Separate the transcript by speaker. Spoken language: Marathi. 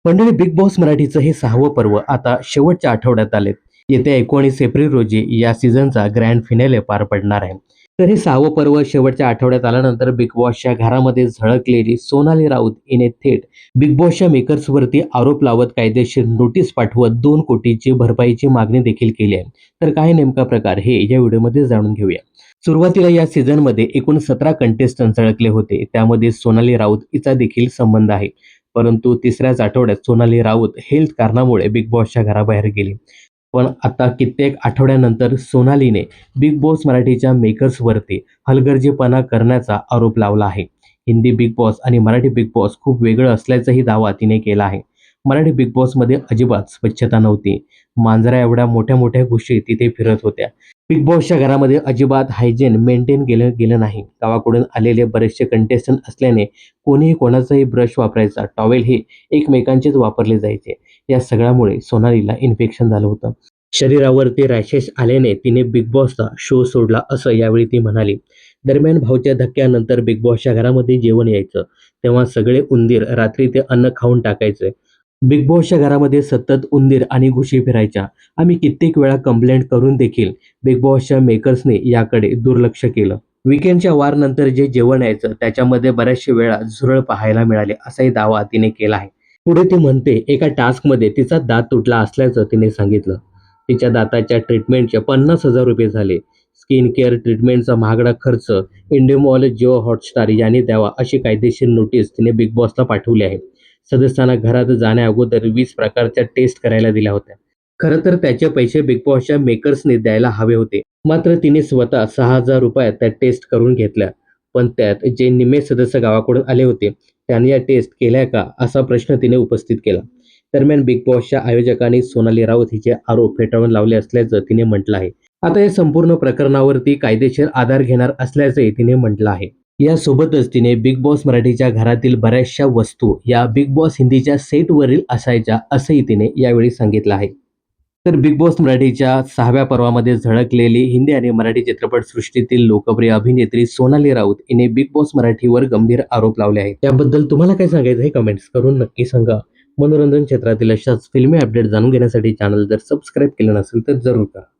Speaker 1: मंडळी, बिग बॉस मराठीचं हे 6वं पर्व आता शेवटच्या आठवड्यात आलेत. येत्या 19 एप्रिल रोजी या सीझनचा ग्रँड फिनाले पार पडणार आहे. तर हे 6वं पर्व शेवटच्या आठवड्यात आल्यानंतर बिग बॉसच्या घरामध्ये झळकलेली सोनाली राऊत हिने थेट बिग बॉसच्या मेकर्सवरती आरोप लावत कायदेशीर नोटीस पाठवत 2 कोटीची भरपाईची मागणी देखील केली आहे. तर काय नेमका प्रकार हे या व्हिडिओमध्ये जाणून घेऊया. सुरुवातीला या सीझनमध्ये एकूण 17 कंटेस्टंट झळकले होते. त्यामध्ये सोनाली राऊत हिचा देखील संबंध आहे. परंतु तिसऱ्याच आठवड्यात सोनाली राऊत हेल्थ कारणामुळे बिग बॉसच्या घराबाहेर गेली. पण आता कित्येक आठवड्यानंतर सोनालीने बिग बॉस मराठीच्या मेकर्सवरती हलगर्जीपणा करण्याचा आरोप लावला आहे. हिंदी बिग बॉस आणि मराठी बिग बॉस खूप वेगळं असल्याचाही दावा तिने केला आहे. मराठी बिग बॉसमध्ये अजिबात स्वच्छता नव्हती. मांजरा एवढ्या मोठ्या मोठ्या गोष्टी तिथे फिरत होत्या. बिग बॉसच्या घरामध्ये अजिबात हायजीन मेंटेन केलं गेलं नाही. गावाकडून आलेले बरेचसे कंटेस्टंट असल्याने कोणीही कोणाचाही ब्रश वापरायचा, टॉवेल हे एकमेकांचेच वापरले जायचे. या सगळ्यामुळे सोनालीला इन्फेक्शन झालं होतं. शरीरावरती रॅशेस आल्याने तिने बिग बॉसचा शो सोडला, असं यावेळी ती म्हणाली. दरम्यान भाऊच्या धक्क्यानंतर बिग बॉसच्या घरामध्ये जेवण यायचं, तेव्हा सगळे उंदीर रात्री ते अन्न खाऊन टाकायचे. बिग बॉसच्या घरामध्ये सतत उंदीर आणि घुशी फिरायच्या. आम्ही कित्येक वेळा कंप्लेंट करून देखील बिग बॉसच्या मेकर्सने याकडे दुर्लक्ष केलं. वीकेंडच्या वारनंतर जे जेवण यायचं त्याच्यामध्ये बऱ्याचशा वेळा झुरळ पाहायला मिळाले, असाही दावा तिने केला आहे. पुढे ती म्हणते, एका टास्कमध्ये तिचा दात तुटला असल्याचं तिने सांगितलं. तिच्या दाताच्या ट्रीटमेंटचे 50,000 रुपये झाले. स्किन केअर ट्रीटमेंटचा महागडा खर्च इंडिमॉल, जिओ हॉटस्टार यांनी द्यावा, अशी कायदेशीर नोटीस तिने बिग बॉसला पाठवली आहे. सदस्यांना घरात जाण्याअगोदर 20 प्रकारच्या टेस्ट करायला दिल्या होत्या. खरं तर त्याचे पैसे बिग बॉसच्या मेकर्सने द्यायला हवे होते. मात्र तिने स्वतः 6,000 रुपयात त्या टेस्ट करून घेतल्या. पण त्यात जे निम्मे सदस्य गावाकडून आले होते त्यांनी या टेस्ट केल्या का, असा प्रश्न तिने उपस्थित केला. दरम्यान बिग बॉसच्या आयोजकांनी सोनाली राऊत हिचे आरोप फेटाळून लावले असल्याचं तिने म्हटलं आहे. आता या संपूर्ण प्रकरणावरती कायदेशीर आधार घेणार असल्याचंही तिने म्हटलं आहे. यासोबतच तिने बिग बॉस मराठीच्या घरातील बऱ्याचशा वस्तू या बिग बॉस हिंदीच्या सेटवरील असायच्या, असंही तिने यावेळी सांगितलं आहे. तर बिग बॉस मराठीच्या 6व्या पर्वामध्ये झळकलेली हिंदी आणि मराठी चित्रपटसृष्टीतील लोकप्रिय अभिनेत्री सोनाली राऊत हिने बिग बॉस मराठीवर गंभीर आरोप लावले आहेत. त्याबद्दल तुम्हाला काय सांगायचं हे कमेंट्स करून नक्की सांगा. मनोरंजन क्षेत्रातील अशाच फिल्मी अपडेट जाणून घेण्यासाठी चॅनल जर सबस्क्राईब केलं नसेल तर जरूर करा.